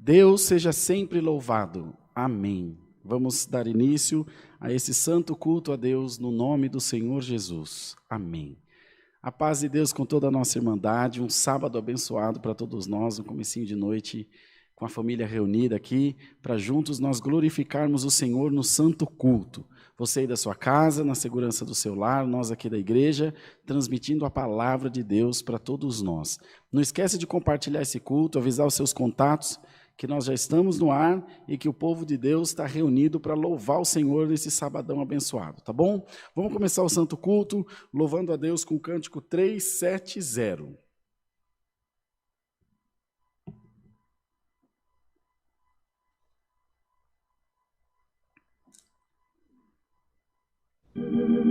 Deus seja sempre louvado. Amém. Vamos dar início a esse santo culto a Deus no nome do Senhor Jesus. Amém. A paz de Deus com toda a nossa irmandade, um sábado abençoado para todos nós, um comecinho de noite com a família reunida aqui, para juntos nós glorificarmos o Senhor no santo culto. Você aí da sua casa, na segurança do seu lar, nós aqui da igreja, transmitindo a palavra de Deus para todos nós. Não esquece de compartilhar esse culto, avisar os seus contatos, que nós já estamos no ar e que o povo de Deus está reunido para louvar o Senhor nesse sabadão abençoado, tá bom? Vamos começar o santo culto, louvando a Deus com o cântico 370. Oh,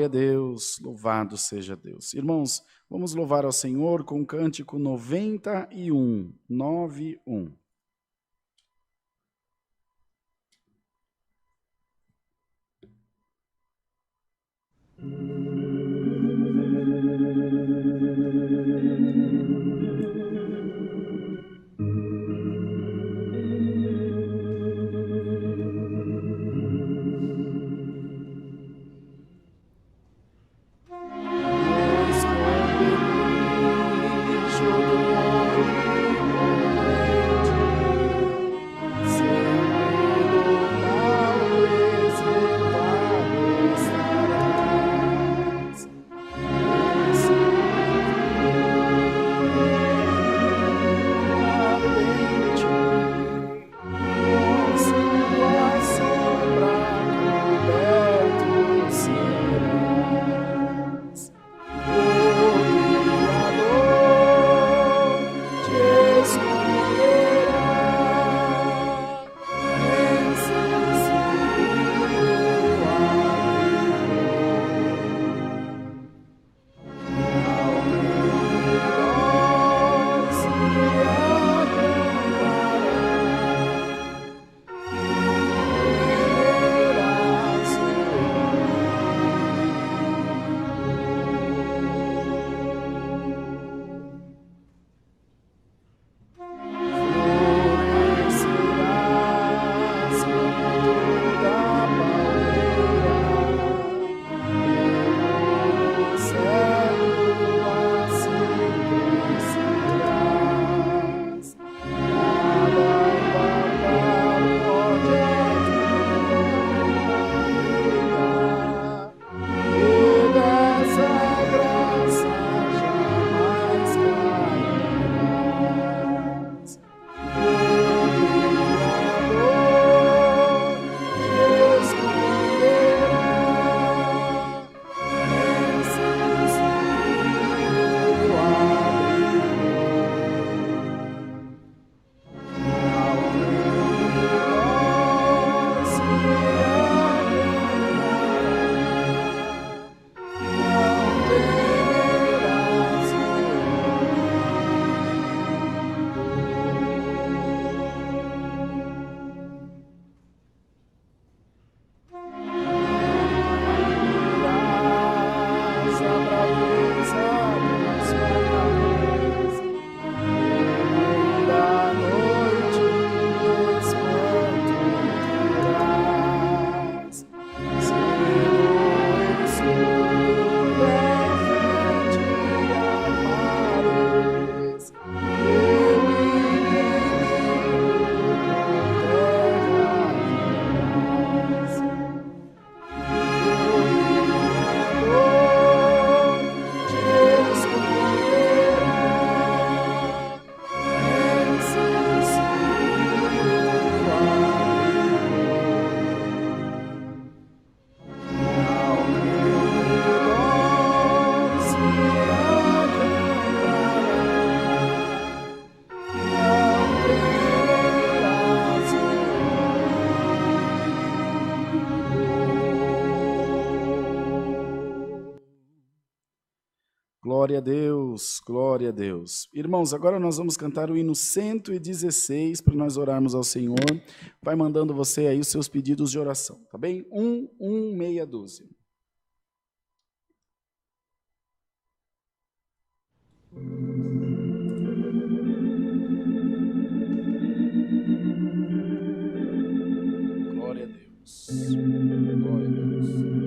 Glória a Deus, louvado seja Deus. Irmãos, vamos louvar ao Senhor com o cântico 91, 91. Glória a Deus, glória a Deus. Irmãos, agora nós vamos cantar o hino 116 para nós orarmos ao Senhor. Vai mandando você aí os seus pedidos de oração, tá bem? 1, 1, 6 12. Glória a Deus. Glória a Deus.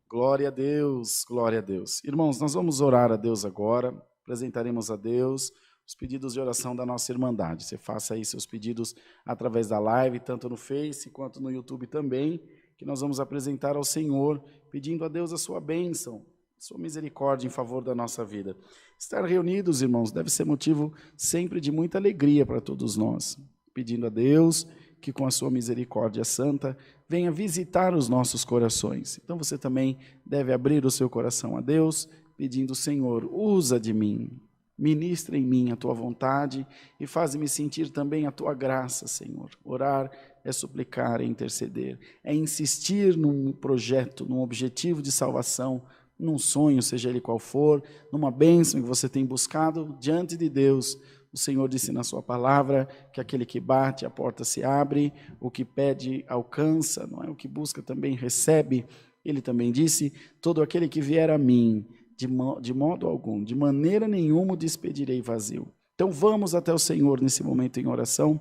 Glória a Deus, glória a Deus. Irmãos, nós vamos orar a Deus agora, apresentaremos a Deus os pedidos de oração da nossa Irmandade. Você faça aí seus pedidos através da live, tanto no Face quanto no YouTube também, que nós vamos apresentar ao Senhor, pedindo a Deus a sua bênção, a sua misericórdia em favor da nossa vida. Estar reunidos, irmãos, deve ser motivo sempre de muita alegria para todos nós, pedindo a Deus que com a sua misericórdia santa venha visitar os nossos corações. Então você também deve abrir o seu coração a Deus, pedindo: Senhor, usa de mim, ministra em mim a tua vontade e faz-me sentir também a tua graça, Senhor. Orar é suplicar, é interceder, é insistir num projeto, num objetivo de salvação, num sonho, seja ele qual for, numa bênção que você tem buscado diante de Deus. O Senhor disse na sua palavra que aquele que bate, a porta se abre, o que pede alcança, não é? O que busca também recebe. Ele também disse: todo aquele que vier a mim, de modo algum, de maneira nenhuma o despedirei vazio. Então vamos até o Senhor nesse momento em oração,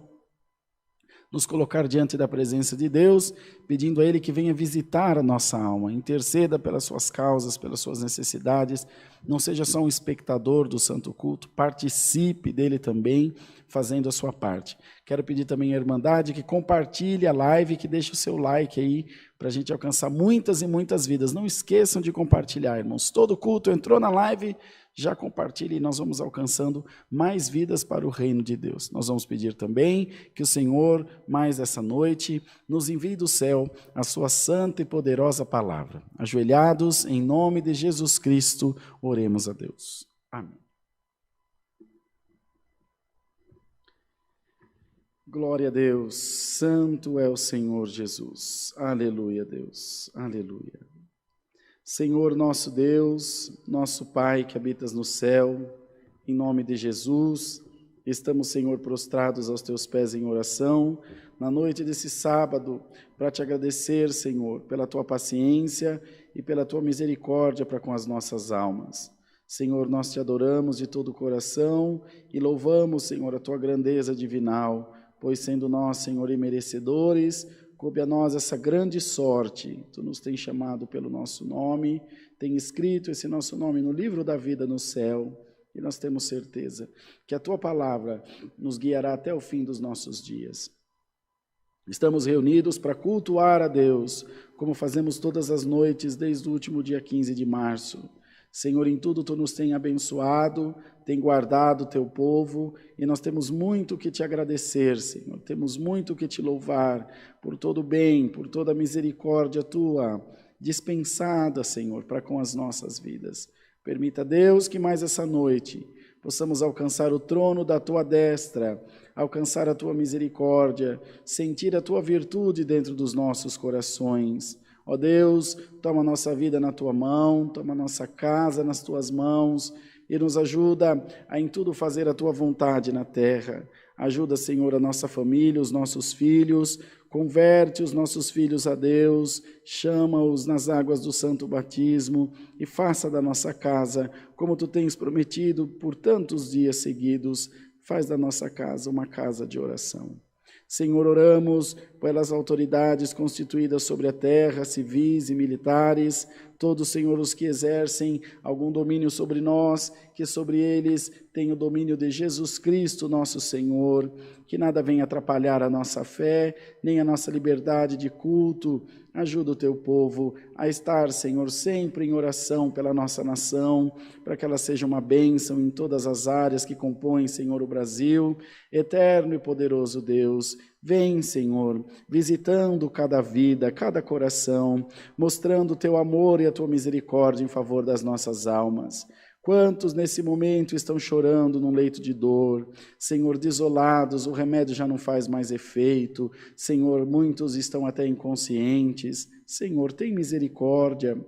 nos colocar diante da presença de Deus, pedindo a Ele que venha visitar a nossa alma, interceda pelas suas causas, pelas suas necessidades, não seja só um espectador do Santo Culto, participe dele também, fazendo a sua parte. Quero pedir também à Irmandade que compartilhe a live, que deixe o seu like aí, para a gente alcançar muitas e muitas vidas. Não esqueçam de compartilhar, irmãos. Todo culto entrou na live, já compartilhe e nós vamos alcançando mais vidas para o reino de Deus. Nós vamos pedir também que o Senhor, mais essa noite, nos envie do céu a sua santa e poderosa palavra. Ajoelhados, em nome de Jesus Cristo, oremos a Deus. Amém. Glória a Deus, santo é o Senhor Jesus. Aleluia, Deus, aleluia. Senhor nosso Deus, nosso Pai que habitas no céu, em nome de Jesus, estamos, Senhor, prostrados aos teus pés em oração, na noite desse sábado, para te agradecer, Senhor, pela tua paciência e pela tua misericórdia para com as nossas almas. Senhor, nós te adoramos de todo o coração e louvamos, Senhor, a tua grandeza divinal, pois sendo nós, Senhor, imerecedores, coube a nós essa grande sorte. Tu nos tens chamado pelo nosso nome, tem escrito esse nosso nome no livro da vida no céu, e nós temos certeza que a tua palavra nos guiará até o fim dos nossos dias. Estamos reunidos para cultuar a Deus, como fazemos todas as noites desde o último dia 15 de março. Senhor, em tudo tu nos tem abençoado, tem guardado o teu povo, e nós temos muito que te agradecer, Senhor, temos muito que te louvar por todo o bem, por toda a misericórdia tua, dispensada, Senhor, para com as nossas vidas. Permita, Deus, que mais essa noite possamos alcançar o trono da tua destra, alcançar a tua misericórdia, sentir a tua virtude dentro dos nossos corações. Ó Deus, toma a nossa vida na tua mão, toma a nossa casa nas tuas mãos e nos ajuda a em tudo fazer a tua vontade na terra. Ajuda, Senhor, a nossa família, os nossos filhos, converte os nossos filhos a Deus, chama-os nas águas do santo batismo e faça da nossa casa, como tu tens prometido por tantos dias seguidos, faz da nossa casa uma casa de oração. Senhor, oramos pelas autoridades constituídas sobre a terra, civis e militares, todos, Senhor, os que exercem algum domínio sobre nós, que sobre eles tenha o domínio de Jesus Cristo, nosso Senhor, que nada venha atrapalhar a nossa fé, nem a nossa liberdade de culto. Ajuda o teu povo a estar, Senhor, sempre em oração pela nossa nação, para que ela seja uma bênção em todas as áreas que compõem, Senhor, o Brasil. Eterno e poderoso Deus, vem, Senhor, visitando cada vida, cada coração, mostrando o teu amor e a tua misericórdia em favor das nossas almas. Quantos nesse momento estão chorando num leito de dor, Senhor, desolados, o remédio já não faz mais efeito, Senhor, muitos estão até inconscientes. Senhor, tem misericórdia.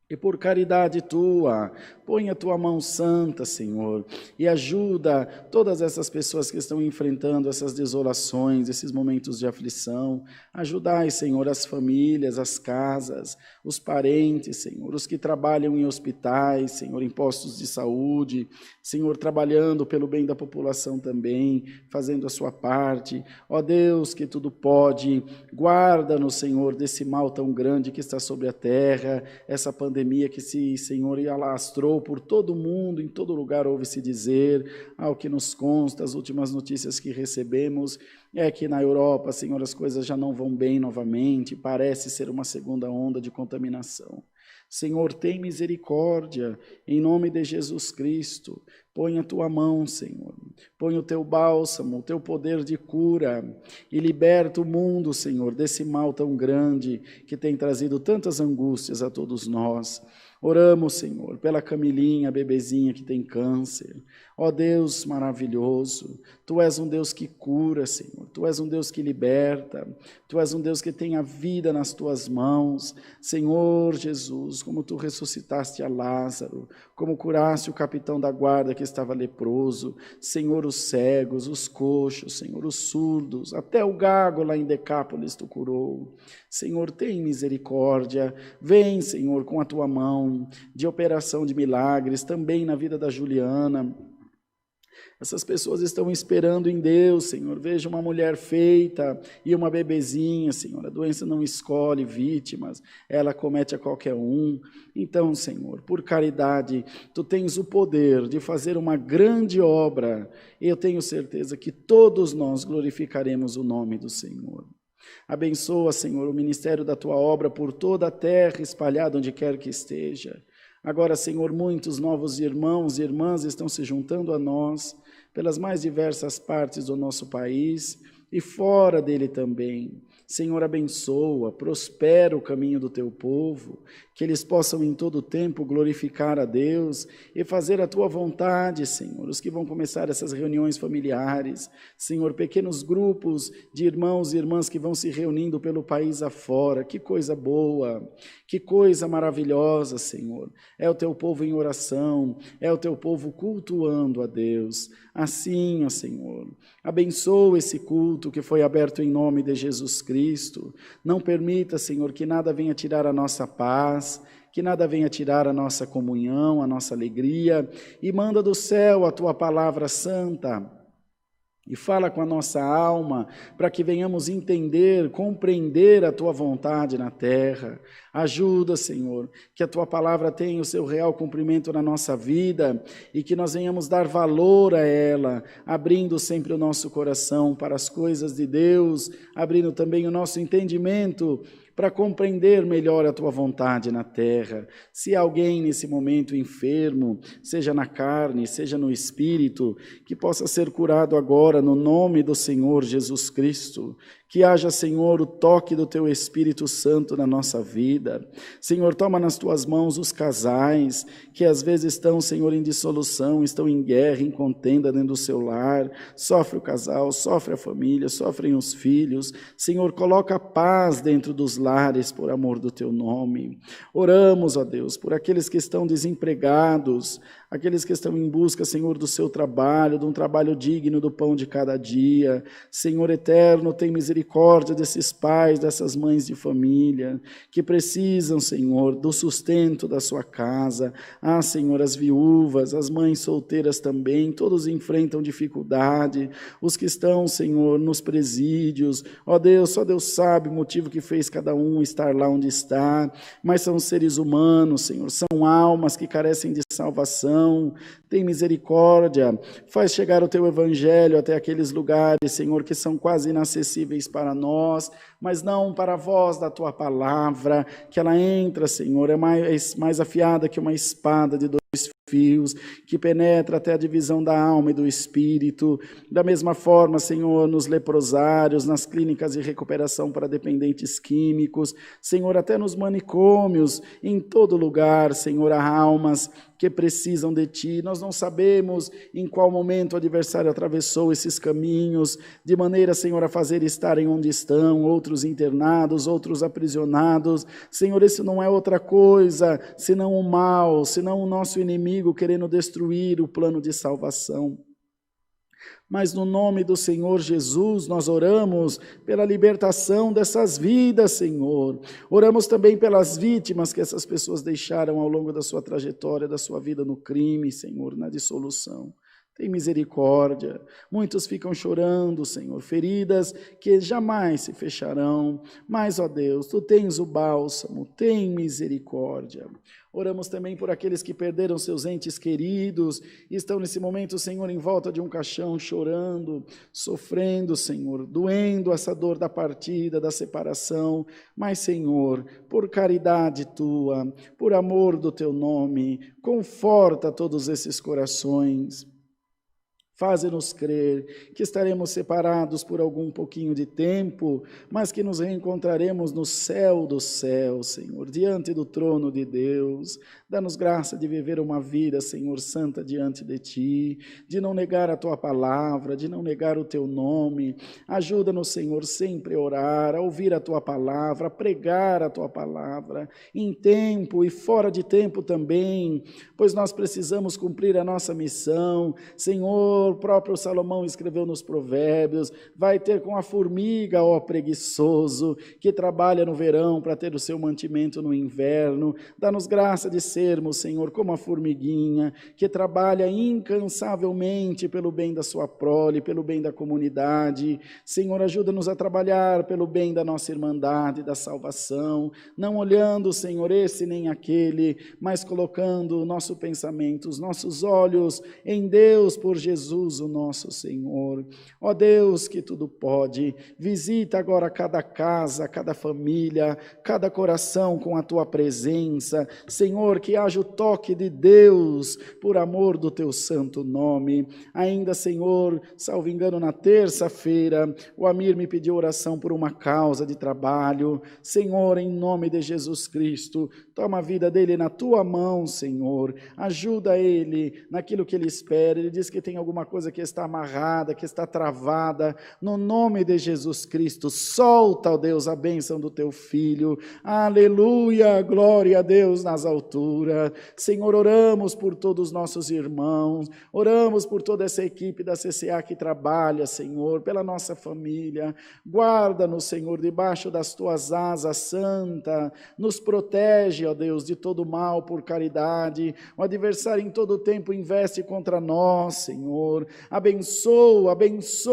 E por caridade tua, põe a tua mão santa, Senhor, e ajuda todas essas pessoas que estão enfrentando essas desolações, esses momentos de aflição. Ajudai, Senhor, as famílias, as casas, os parentes, Senhor, os que trabalham em hospitais, Senhor, em postos de saúde, Senhor, trabalhando pelo bem da população também, fazendo a sua parte. Ó Deus, que tudo pode, guarda-nos, Senhor, desse mal tão grande que está sobre a terra, essa pandemia que se, Senhor, alastrou por todo o mundo, em todo lugar ouve-se dizer, ao que nos consta, as últimas notícias que recebemos, é que na Europa, Senhor, as coisas já não vão bem novamente, parece ser uma segunda onda de contaminação. Senhor, tem misericórdia, em nome de Jesus Cristo, põe a tua mão, Senhor, põe o teu bálsamo, o teu poder de cura e liberta o mundo, Senhor, desse mal tão grande que tem trazido tantas angústias a todos nós. Oramos, Senhor, pela Camilinha, a bebezinha que tem câncer. Ó Deus maravilhoso, Tu és um Deus que cura, Senhor. Tu és um Deus que liberta. Tu és um Deus que tem a vida nas Tuas mãos. Senhor Jesus, como Tu ressuscitaste a Lázaro, como curaste o capitão da guarda que estava leproso, Senhor, os cegos, os coxos, Senhor, os surdos, até o gago lá em Decápolis Tu curou. Senhor, tem misericórdia. Vem, Senhor, com a Tua mão de operação de milagres, também na vida da Juliana. Essas pessoas estão esperando em Deus, Senhor. Veja uma mulher feita e uma bebezinha, Senhor. A doença não escolhe vítimas, ela comete a qualquer um. Então, Senhor, por caridade, Tu tens o poder de fazer uma grande obra. E eu tenho certeza que todos nós glorificaremos o nome do Senhor. Abençoa, Senhor, o ministério da Tua obra por toda a terra, espalhada onde quer que esteja. Agora, Senhor, muitos novos irmãos e irmãs estão se juntando a nós pelas mais diversas partes do nosso país e fora dele também. Senhor, abençoa, prospera o caminho do Teu povo, que eles possam em todo tempo glorificar a Deus e fazer a Tua vontade, Senhor. Os que vão começar essas reuniões familiares, Senhor, pequenos grupos de irmãos e irmãs que vão se reunindo pelo país afora, que coisa boa, que coisa maravilhosa, Senhor. É o Teu povo em oração, é o Teu povo cultuando a Deus. Assim, ó Senhor, abençoa esse culto que foi aberto em nome de Jesus Cristo. Não permita, Senhor, que nada venha tirar a nossa paz, que nada venha tirar a nossa comunhão, a nossa alegria, e manda do céu a Tua palavra santa, e fala com a nossa alma, para que venhamos entender, compreender a Tua vontade na terra. Ajuda, Senhor, que a Tua palavra tenha o seu real cumprimento na nossa vida e que nós venhamos dar valor a ela, abrindo sempre o nosso coração para as coisas de Deus, abrindo também o nosso entendimento para compreender melhor a Tua vontade na terra. Se alguém nesse momento enfermo, seja na carne, seja no espírito, que possa ser curado agora no nome do Senhor Jesus Cristo. Que haja, Senhor, o toque do Teu Espírito Santo na nossa vida. Senhor, toma nas Tuas mãos os casais, que às vezes estão, Senhor, em dissolução, estão em guerra, em contenda dentro do seu lar. Sofre o casal, sofre a família, sofrem os filhos. Senhor, coloca paz dentro dos lares, por amor do Teu nome. Oramos, ó Deus, por aqueles que estão desempregados. aqueles que estão em busca, Senhor, do seu trabalho, de um trabalho digno do pão de cada dia. Senhor eterno, tem misericórdia desses pais, dessas mães de família, que precisam, Senhor, do sustento da sua casa. Ah, Senhor, as viúvas, as mães solteiras também, todos enfrentam dificuldade, os que estão, Senhor, nos presídios. Ó Deus, só Deus sabe o motivo que fez cada um estar lá onde está, mas são seres humanos, Senhor, são almas que carecem de salvação. Tem misericórdia, faz chegar o teu evangelho até aqueles lugares, Senhor, que são quase inacessíveis para nós, mas não para a voz da tua palavra, que ela entra, Senhor, é mais afiada que uma espada de dois fios, que penetra até a divisão da alma e do espírito. Da mesma forma, Senhor, nos leprosários, nas clínicas de recuperação para dependentes químicos, Senhor, até nos manicômios, em todo lugar, Senhor, há almas que precisam de Ti. Nós não sabemos em qual momento o adversário atravessou esses caminhos, de maneira, Senhor, a fazer estarem onde estão, outros internados, outros aprisionados. Senhor, isso não é outra coisa, senão o mal, senão o nosso inimigo querendo destruir o plano de salvação. Mas no nome do Senhor Jesus, nós oramos pela libertação dessas vidas, Senhor. Oramos também pelas vítimas que essas pessoas deixaram ao longo da sua trajetória, da sua vida no crime, Senhor, na dissolução. Tem misericórdia. Muitos ficam chorando, Senhor, feridas que jamais se fecharão. Mas, ó Deus, Tu tens o bálsamo, tem misericórdia. Oramos também por aqueles que perderam seus entes queridos e estão nesse momento, Senhor, em volta de um caixão, chorando, sofrendo, Senhor, doendo essa dor da partida, da separação. Mas, Senhor, por caridade Tua, por amor do Teu nome, conforta todos esses corações. Faze-nos crer que estaremos separados por algum pouquinho de tempo, mas que nos reencontraremos no céu do céu, Senhor, diante do trono de Deus. Dá-nos graça de viver uma vida, Senhor, santa diante de Ti, de não negar a Tua palavra, de não negar o Teu nome. Ajuda-nos, Senhor, sempre a orar, a ouvir a Tua palavra, a pregar a Tua palavra, em tempo e fora de tempo também, pois nós precisamos cumprir a nossa missão. Senhor, o próprio Salomão escreveu nos Provérbios, vai ter com a formiga, ó preguiçoso, que trabalha no verão para ter o seu mantimento no inverno. Dá-nos graça de sermos, Senhor, como a formiguinha, que trabalha incansavelmente pelo bem da sua prole, pelo bem da comunidade. Senhor, ajuda-nos a trabalhar pelo bem da nossa irmandade, da salvação, não olhando, Senhor, esse nem aquele, mas colocando o nosso pensamento, os nossos olhos em Deus, por Jesus, o nosso Senhor. Ó Deus que tudo pode, visita agora cada casa, cada família, cada coração com a Tua presença. Senhor, que haja o toque de Deus, por amor do Teu santo nome. Ainda, Senhor, salvo engano, na terça-feira, o Amir me pediu oração por uma causa de trabalho. Senhor, em nome de Jesus Cristo, toma a vida dele na Tua mão, Senhor. Ajuda ele naquilo que ele espera. Ele diz que tem alguma coisa que está amarrada, que está travada. No nome de Jesus Cristo, solta, ó Deus, a bênção do Teu Filho. Aleluia, glória a Deus nas alturas. Senhor, oramos por todos os nossos irmãos, oramos por toda essa equipe da CCA que trabalha, Senhor, pela nossa família. Guarda-nos, Senhor, debaixo das Tuas asas santa. Nos protege, ó Deus, de todo mal por caridade. O adversário em todo tempo investe contra nós, Senhor. Abençoa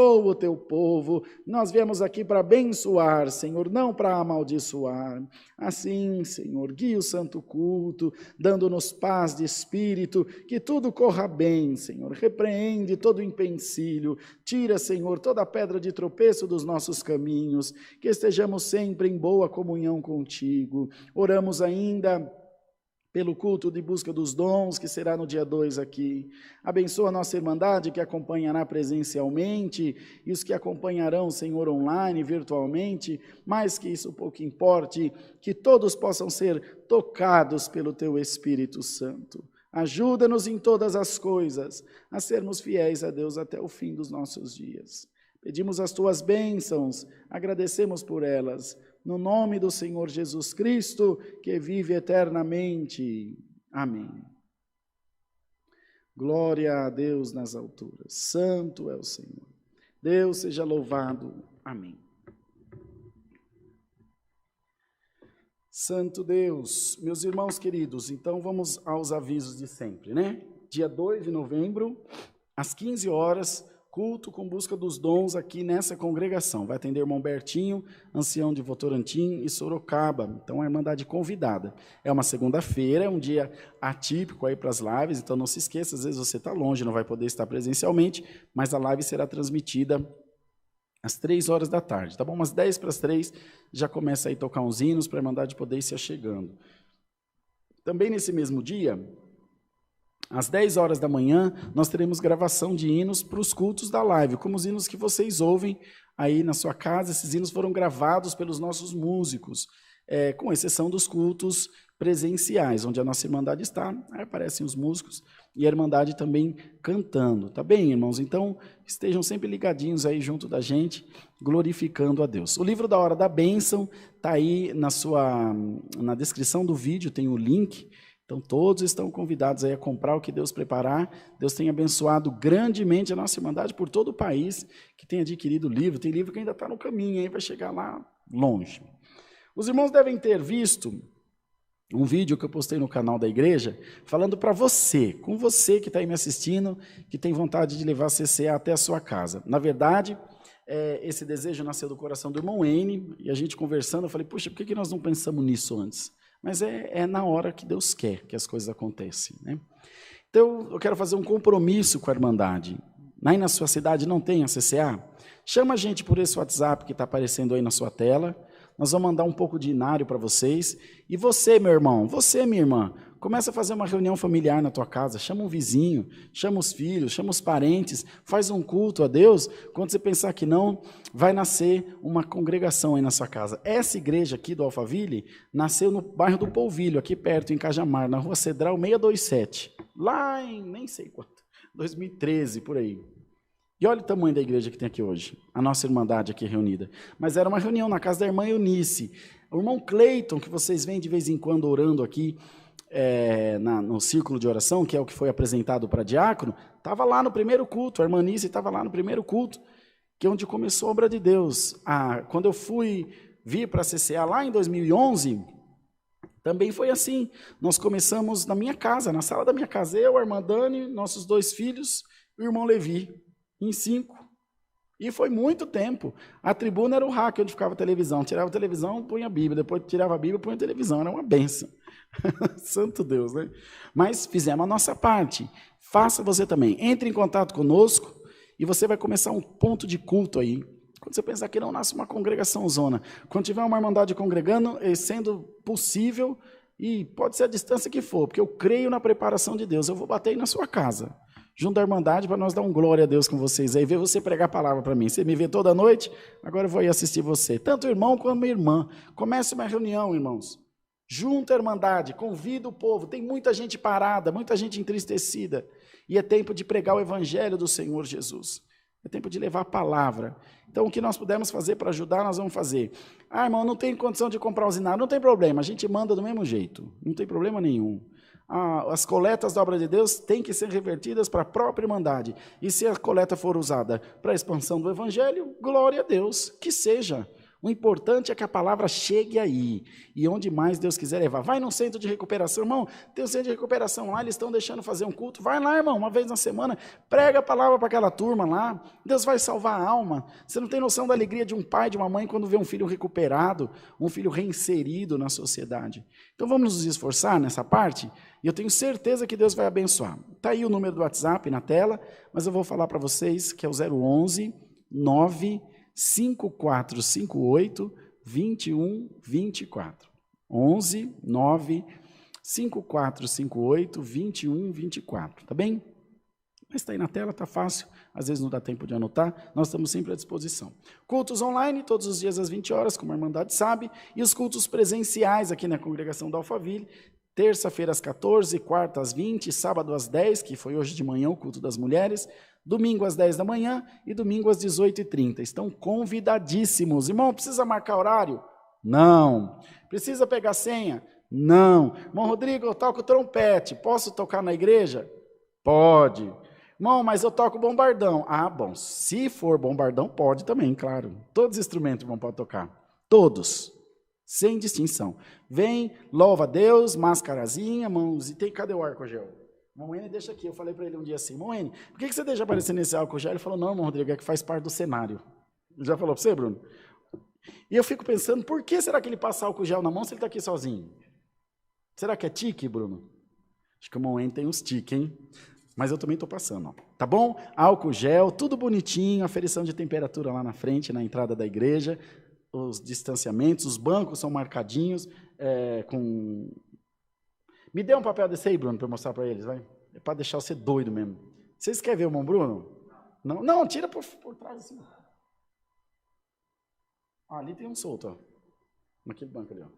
o Teu povo. Nós viemos aqui para abençoar, Senhor, não para amaldiçoar. Assim, Senhor, guia o santo culto, dando-nos paz de espírito, que tudo corra bem, Senhor. Repreende todo o empecilho, tira, Senhor, toda a pedra de tropeço dos nossos caminhos, que estejamos sempre em boa comunhão contigo. Oramos ainda pelo culto de busca dos dons, que será no dia 2 aqui. Abençoa a nossa irmandade que acompanhará presencialmente e os que acompanharão, Senhor, online, virtualmente, mais que isso pouco importe, que todos possam ser tocados pelo Teu Espírito Santo. Ajuda-nos em todas as coisas a sermos fiéis a Deus até o fim dos nossos dias. Pedimos as Tuas bênçãos, agradecemos por elas, no nome do Senhor Jesus Cristo, que vive eternamente. Amém. Glória a Deus nas alturas. Santo é o Senhor. Deus seja louvado. Amém. Santo Deus, meus irmãos queridos, então vamos aos avisos de sempre, né? Dia 2 de novembro, às 15 horas, culto com busca dos dons aqui nessa congregação. Vai atender o irmão Bertinho, ancião de Votorantim e Sorocaba. Então, a Irmandade convidada. É uma segunda-feira, é um dia atípico aí para as lives, então não se esqueça, às vezes você está longe, não vai poder estar presencialmente, mas a live será transmitida às 3 horas da tarde, tá bom? Umas 10 para as 3, já começa aí a tocar uns hinos para a Irmandade poder ir se achegando. Também nesse mesmo dia, às 10 horas da manhã, nós teremos gravação de hinos para os cultos da live, como os hinos que vocês ouvem aí na sua casa. Esses hinos foram gravados pelos nossos músicos, com exceção dos cultos presenciais, onde a nossa Irmandade está, aí aparecem os músicos e a Irmandade também cantando, tá bem, irmãos? Então, estejam sempre ligadinhos aí junto da gente, glorificando a Deus. O livro da Hora da Bênção está aí na descrição do vídeo, tem o link. Então, todos estão convidados aí a comprar o que Deus preparar. Deus tem abençoado grandemente a nossa Irmandade por todo o país que tem adquirido o livro. Tem livro que ainda está no caminho, aí vai chegar lá longe. Os irmãos devem ter visto um vídeo que eu postei no canal da igreja, falando para você, com você que está aí me assistindo, que tem vontade de levar a CCA até a sua casa. Na verdade, esse desejo nasceu do coração do irmão N, e a gente conversando, eu falei, puxa, por que nós não pensamos nisso antes? Mas é na hora que Deus quer que as coisas aconteçam, né? Então, eu quero fazer um compromisso com a Irmandade. Aí na sua cidade não tem a CCA? Chama a gente por esse WhatsApp que está aparecendo aí na sua tela. Nós vamos mandar um pouco de dinário para vocês. E você, meu irmão, você, minha irmã, começa a fazer uma reunião familiar na tua casa. Chama um vizinho, chama os filhos, chama os parentes, faz um culto a Deus. Quando você pensar que não, vai nascer uma congregação aí na sua casa. Essa igreja aqui do Alphaville nasceu no bairro do Polvilho, aqui perto, em Cajamar, na rua Cedral 627. Lá em, nem sei quanto, 2013, por aí. E olha o tamanho da igreja que tem aqui hoje, a nossa Irmandade aqui reunida. Mas era uma reunião na casa da irmã Eunice. O irmão Cleiton, que vocês veem de vez em quando orando aqui no círculo de oração, que é o que foi apresentado para diácono, estava lá no primeiro culto, a irmã Eunice estava lá no primeiro culto, que é onde começou a obra de Deus. Quando eu vir para a CCA lá em 2011, também foi assim. Nós começamos na minha casa, na sala da minha casa, eu, a irmã Dani, nossos 2 filhos e o irmão Levi. Em 5. E foi muito tempo. A tribuna era o rack onde ficava a televisão. Tirava a televisão, punha a Bíblia. Depois tirava a Bíblia, punha a televisão. Era uma benção. Santo Deus, né? Mas fizemos a nossa parte. Faça você também. Entre em contato conosco e você vai começar um ponto de culto aí. Quando você pensar que não nasce uma congregação zona. Quando tiver uma Irmandade congregando, sendo possível, e pode ser a distância que for, porque eu creio na preparação de Deus. Eu vou bater aí na sua casa, junto à Irmandade, para nós dar um glória a Deus com vocês aí, ver você pregar a palavra para mim. Você me vê toda noite, agora eu vou ir assistir você. Tanto o irmão quanto minha irmã. Comece uma reunião, irmãos. Junta a Irmandade, convida o povo. Tem muita gente parada, muita gente entristecida. E é tempo de pregar o Evangelho do Senhor Jesus. É tempo de levar a palavra. Então, o que nós pudermos fazer para ajudar, nós vamos fazer. Irmão, não tem condição de comprar usinário. Não tem problema, a gente manda do mesmo jeito. Não tem problema nenhum. As coletas da obra de Deus têm que ser revertidas para a própria Irmandade. E se a coleta for usada para a expansão do Evangelho, glória a Deus, que seja. O importante é que a palavra chegue aí, e onde mais Deus quiser levar. Vai num centro de recuperação, irmão, tem um centro de recuperação lá, eles estão deixando fazer um culto. Vai lá, irmão, uma vez na semana, prega a palavra para aquela turma lá. Deus vai salvar a alma. Você não tem noção da alegria de um pai, de uma mãe, quando vê um filho recuperado, um filho reinserido na sociedade. Então vamos nos esforçar nessa parte, e eu tenho certeza que Deus vai abençoar. Está aí o número do WhatsApp na tela, mas eu vou falar para vocês que é o 011 95458 2124. 11 95458 2124, tá bem? Mas está aí na tela, está fácil, às vezes não dá tempo de anotar, nós estamos sempre à disposição. Cultos online, todos os dias às 20 horas, como a Irmandade sabe, e os cultos presenciais aqui na congregação do Alphaville, terça-feira às 14, quarta às 20, sábado às 10, que foi hoje de manhã o culto das mulheres, domingo às 10 da manhã e domingo às 18h30. Estão convidadíssimos. Irmão, precisa marcar horário? Não. Precisa pegar senha? Não. Irmão Rodrigo, eu toco trompete, posso tocar na igreja? Pode. Irmão, mas eu toco bombardão. Ah, bom, se for bombardão, pode também, claro. Todos os instrumentos vão poder tocar. Todos. Sem distinção. Vem, louva a Deus, mascarazinha, mãos. E tem, cadê o álcool gel? Irmão N, deixa aqui. Eu falei para ele um dia assim, irmão N, por que você deixa aparecer nesse álcool gel? Ele falou, não, irmão Rodrigo, é que faz parte do cenário. Ele já falou para você, Bruno? E eu fico pensando, por que será que ele passa álcool gel na mão se ele está aqui sozinho? Será que é tique, Bruno? Acho que o irmão N tem uns tique, hein? Mas eu também estou passando, ó. Tá bom? Álcool gel, tudo bonitinho, aferição de temperatura lá na frente, na entrada da igreja, os distanciamentos, os bancos são marcadinhos, com... Me dê um papel desse aí, Bruno, para eu mostrar para eles, vai. É para deixar você doido mesmo. Vocês querem ver o irmão Bruno? Não, não, tira por trás assim. Ah, ali tem um solto, ó. Naquele banco ali, ó.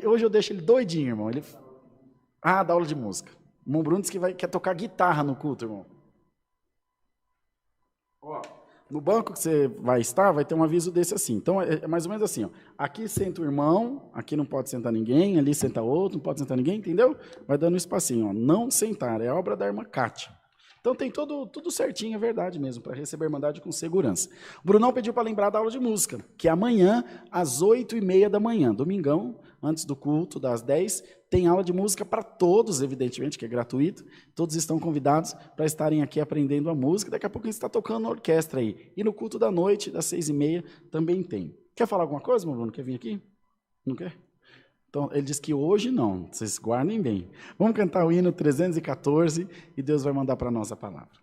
Hoje eu deixo ele doidinho, irmão. Ele... Ah, dá aula de música. O irmão Bruno disse que quer tocar guitarra no culto, irmão. Ó, no banco que você vai estar, vai ter um aviso desse assim. Então, é mais ou menos assim, ó. Aqui senta o irmão, aqui não pode sentar ninguém, ali senta outro, não pode sentar ninguém, entendeu? Vai dando um espacinho, ó. Não sentar, é obra da irmã Kátia. Então, tem tudo certinho, é verdade mesmo, para receber a Irmandade com segurança. O Brunão pediu para lembrar da aula de música, que é amanhã, às 8h30 da manhã, domingão, antes do culto, das 10, tem aula de música para todos, evidentemente, que é gratuito. Todos estão convidados para estarem aqui aprendendo a música. Daqui a pouco a gente está tocando na orquestra aí. E no culto da noite, das 6h30, também tem. Quer falar alguma coisa, meu Bruno? Quer vir aqui? Não quer? Então, ele diz que hoje não, vocês guardem bem. Vamos cantar o hino 314 e Deus vai mandar para nós a palavra.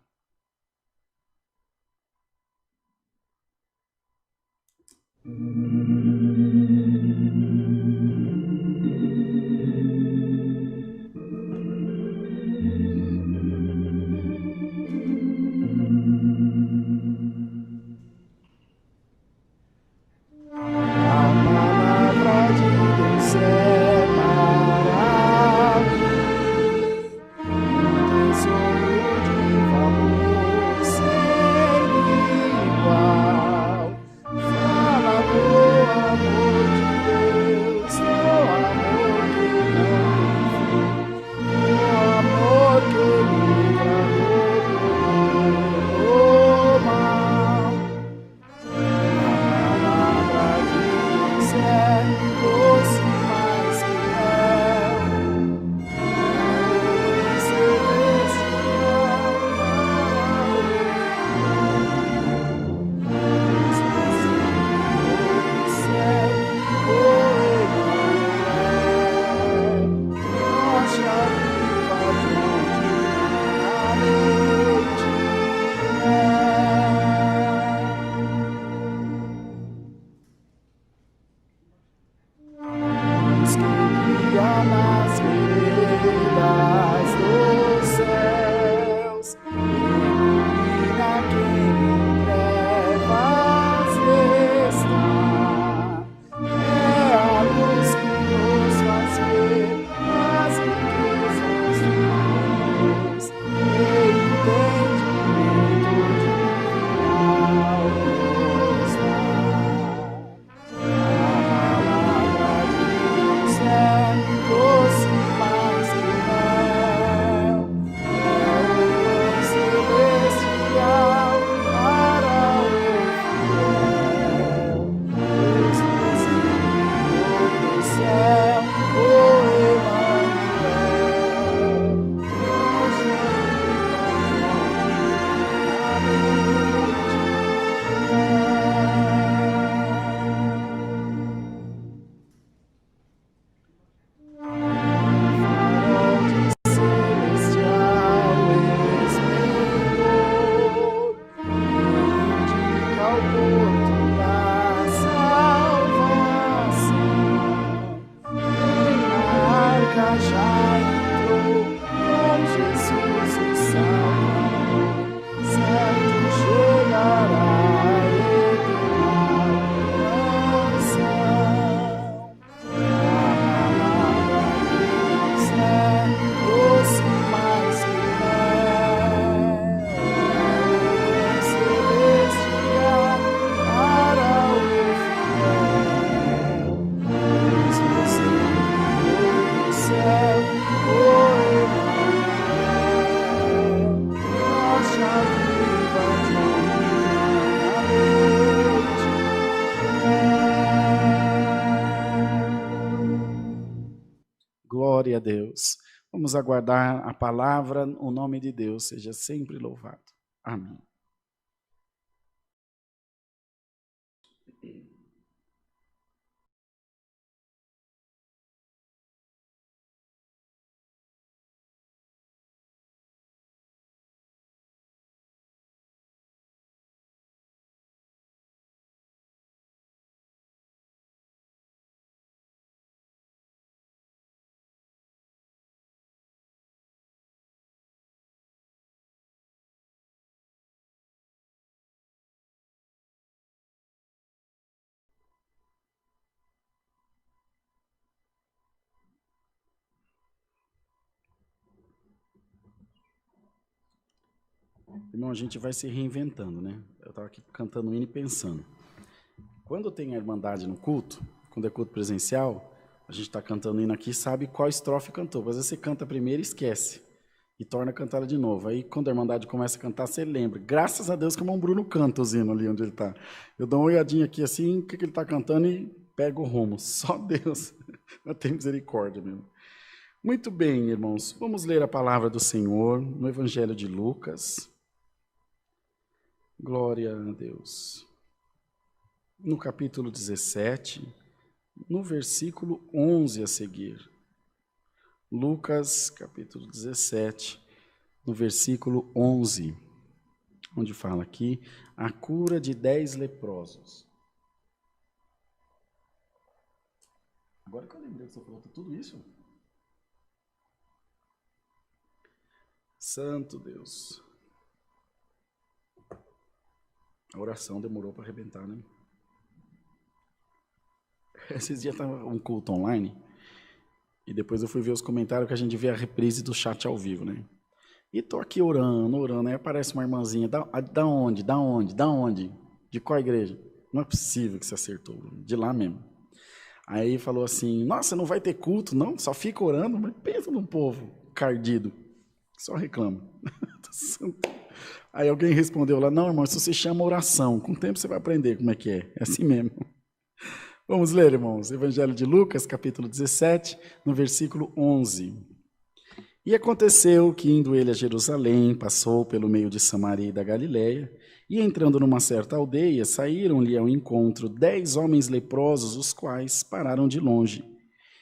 Fala, Glória a Deus. Vamos aguardar a palavra, o nome de Deus seja sempre louvado. Amém. Irmão, a gente vai se reinventando, né? Eu estava aqui cantando um hino e pensando. Quando tem a Irmandade no culto, quando é culto presencial, a gente está cantando hino aqui, sabe qual estrofe cantou. Às vezes você canta primeiro e esquece, e torna a cantar de novo. Aí quando a Irmandade começa a cantar, você lembra. Graças a Deus que o irmão Bruno canta os hinos ali onde ele está. Eu dou uma olhadinha aqui assim, o que ele está cantando e pego o rumo. Só Deus vai ter misericórdia mesmo. Muito bem, irmãos. Vamos ler a palavra do Senhor no Evangelho de Lucas. Glória a Deus. No capítulo 17, no versículo 11 a seguir. Lucas, capítulo 17, no versículo 11, onde fala aqui a cura de 10 leprosos. Agora que eu lembrei que você falou tudo isso. Santo Deus. A oração demorou para arrebentar, né? Esses dias estava um culto online e depois eu fui ver os comentários que a gente vê a reprise do chat ao vivo, né? E tô aqui orando, aí aparece uma irmãzinha, da onde? De qual igreja? Não é possível que você acertou, de lá mesmo. Aí falou assim, nossa, não vai ter culto, não? Só fica orando, mas pensa num povo cardido, só reclama. Aí alguém respondeu lá, não, irmão, isso se chama oração, com o tempo você vai aprender como é que é assim mesmo. Vamos ler, irmãos, Evangelho de Lucas, capítulo 17, no versículo 11. E aconteceu que, indo ele a Jerusalém, passou pelo meio de Samaria e da Galiléia, e entrando numa certa aldeia, saíram-lhe ao encontro 10 homens leprosos, os quais pararam de longe.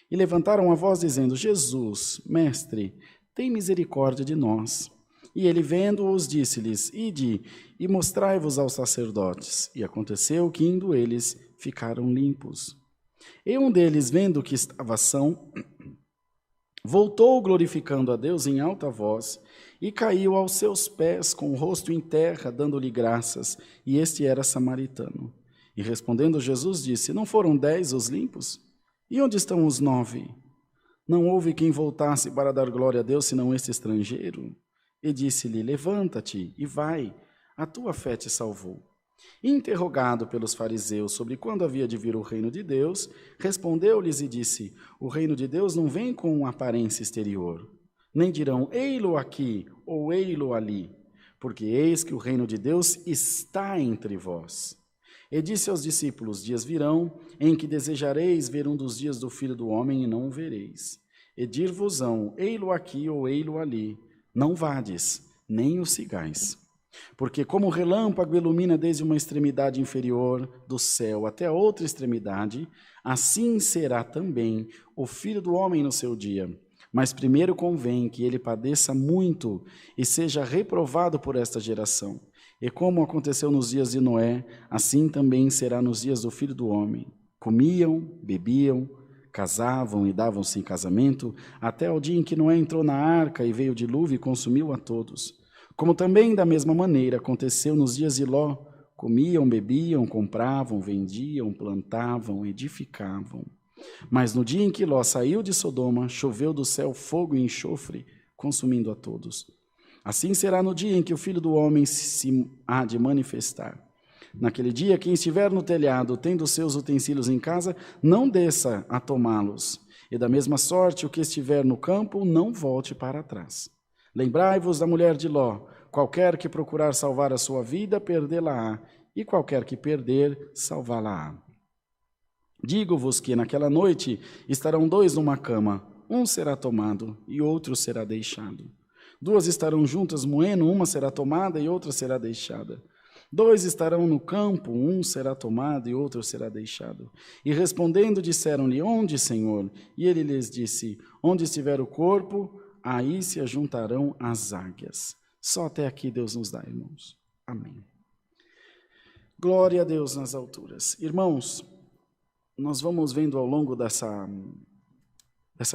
E levantaram a voz, dizendo, Jesus, mestre, tem misericórdia de nós. E ele, vendo-os, disse-lhes, ide e mostrai-vos aos sacerdotes. E aconteceu que, indo eles, ficaram limpos. E um deles, vendo que estava são, voltou glorificando a Deus em alta voz, e caiu aos seus pés com o rosto em terra, dando-lhe graças, e este era samaritano. E respondendo Jesus disse, não foram 10 os limpos? E onde estão os 9? Não houve quem voltasse para dar glória a Deus, senão este estrangeiro? E disse-lhe, levanta-te e vai, a tua fé te salvou. Interrogado pelos fariseus sobre quando havia de vir o reino de Deus, respondeu-lhes e disse, o reino de Deus não vem com aparência exterior, nem dirão, ei-lo aqui ou ei-lo ali, porque eis que o reino de Deus está entre vós. E disse aos discípulos, dias virão em que desejareis ver um dos dias do Filho do Homem e não o vereis. E dir-vos-ão, ei-lo aqui ou ei-lo ali, não vades, nem o sigais. Porque como o relâmpago ilumina desde uma extremidade inferior do céu até a outra extremidade, assim será também o Filho do Homem no seu dia. Mas primeiro convém que ele padeça muito e seja reprovado por esta geração. E como aconteceu nos dias de Noé, assim também será nos dias do Filho do Homem. Comiam, bebiam, casavam e davam-se em casamento, até o dia em que Noé entrou na arca e veio o dilúvio e consumiu a todos. Como também, da mesma maneira, aconteceu nos dias de Ló, comiam, bebiam, compravam, vendiam, plantavam, edificavam. Mas no dia em que Ló saiu de Sodoma, choveu do céu fogo e enxofre, consumindo a todos. Assim será no dia em que o Filho do Homem se há de manifestar. Naquele dia, quem estiver no telhado, tendo seus utensílios em casa, não desça a tomá-los. E da mesma sorte, o que estiver no campo, não volte para trás. Lembrai-vos da mulher de Ló, qualquer que procurar salvar a sua vida, perdê-la-á, e qualquer que perder, salvá-la-á. Digo-vos que naquela noite estarão 2 numa cama, um será tomado e outro será deixado. 2 estarão juntas moendo, uma será tomada e outra será deixada. 2 estarão no campo, um será tomado e outro será deixado. E respondendo, disseram-lhe: Onde, Senhor? E ele lhes disse: Onde estiver o corpo, aí se ajuntarão as águias. Só até aqui Deus nos dá, irmãos. Amém. Glória a Deus nas alturas. Irmãos, nós vamos vendo ao longo dessa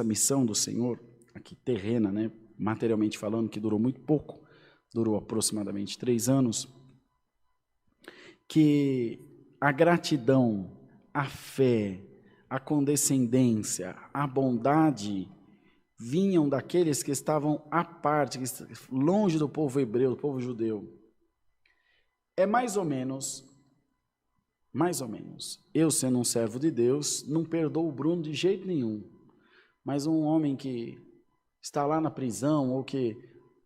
missão do Senhor, aqui terrena, né, materialmente falando, que durou muito pouco, durou aproximadamente 3 anos, que a gratidão, a fé, a condescendência, a bondade vinham daqueles que estavam à parte, longe do povo hebreu, do povo judeu. É mais ou menos, eu sendo um servo de Deus, não perdoo o Bruno de jeito nenhum, mas um homem que está lá na prisão ou que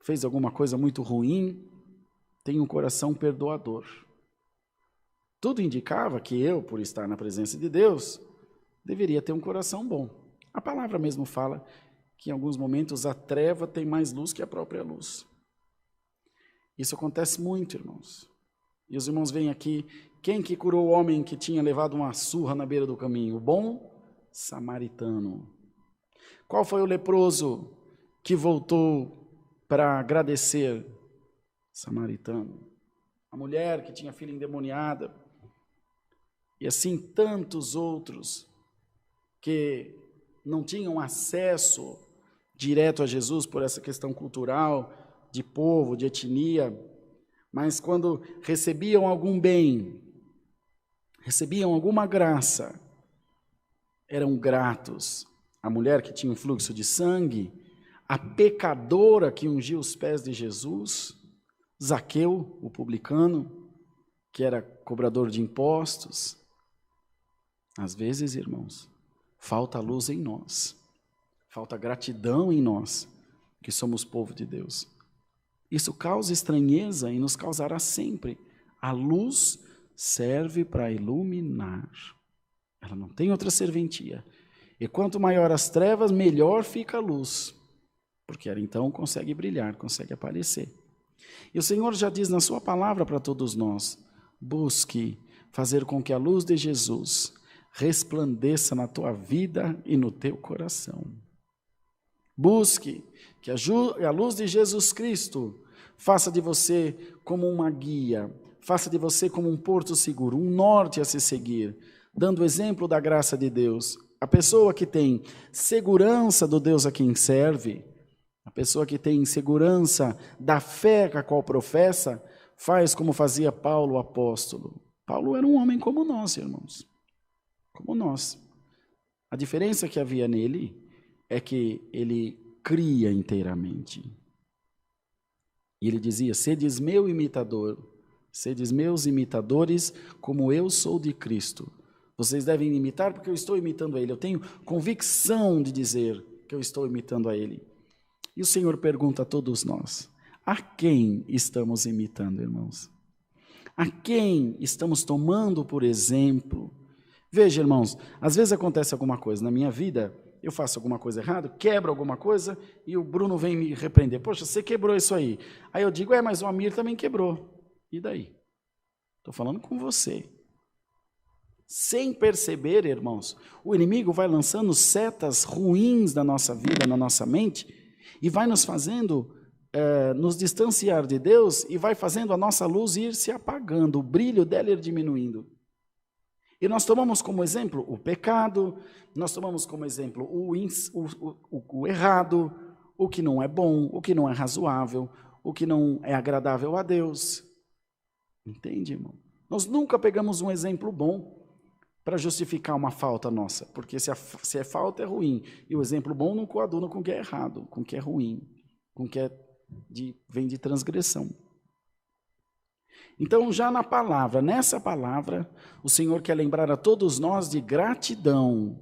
fez alguma coisa muito ruim, tem um coração perdoador. Tudo indicava que eu, por estar na presença de Deus, deveria ter um coração bom. A palavra mesmo fala que em alguns momentos a treva tem mais luz que a própria luz. Isso acontece muito, irmãos. E os irmãos veem aqui, quem que curou o homem que tinha levado uma surra na beira do caminho? O bom samaritano. Qual foi o leproso que voltou para agradecer? Samaritano. A mulher que tinha filha endemoniada. E assim tantos outros que não tinham acesso direto a Jesus por essa questão cultural, de povo, de etnia, mas quando recebiam algum bem, recebiam alguma graça, eram gratos. A mulher que tinha um fluxo de sangue, a pecadora que ungiu os pés de Jesus, Zaqueu, o publicano, que era cobrador de impostos. Às vezes, irmãos, falta luz em nós, falta gratidão em nós, que somos povo de Deus. Isso causa estranheza e nos causará sempre. A luz serve para iluminar. Ela não tem outra serventia. E quanto maior as trevas, melhor fica a luz, porque ela então consegue brilhar, consegue aparecer. E o Senhor já diz na sua palavra para todos nós: busque fazer com que a luz de Jesus resplandeça na tua vida e no teu coração. Busque que a luz de Jesus Cristo faça de você como uma guia, faça de você como um porto seguro, um norte a se seguir, dando exemplo da graça de Deus. A pessoa que tem segurança do Deus a quem serve, a pessoa que tem segurança da fé com a qual professa, faz como fazia Paulo, o apóstolo. Paulo era um homem como nós, irmãos, como nós. A diferença que havia nele é que ele cria inteiramente. E ele dizia: sedes meu imitador, sedes meus imitadores, como eu sou de Cristo. Vocês devem me imitar porque eu estou imitando a Ele. Eu tenho convicção de dizer que eu estou imitando a Ele. E o Senhor pergunta a todos nós: a quem estamos imitando, irmãos? A quem estamos tomando por exemplo? Veja, irmãos, às vezes acontece alguma coisa na minha vida, eu faço alguma coisa errada, quebro alguma coisa e o Bruno vem me repreender. Poxa, você quebrou isso aí. Aí eu digo: mas o Amir também quebrou. E daí? Estou falando com você. Sem perceber, irmãos, o inimigo vai lançando setas ruins na nossa vida, na nossa mente, e vai nos fazendo nos distanciar de Deus, e vai fazendo a nossa luz ir se apagando, o brilho dela ir diminuindo. E nós tomamos como exemplo o pecado, nós tomamos como exemplo o errado, o que não é bom, o que não é razoável, o que não é agradável a Deus. Entende, irmão? Nós nunca pegamos um exemplo bom para justificar uma falta nossa, porque se é falta é ruim, e o exemplo bom não coaduna com o que é errado, com o que é ruim, com o que vem de transgressão. Então, já nessa palavra, o Senhor quer lembrar a todos nós de gratidão,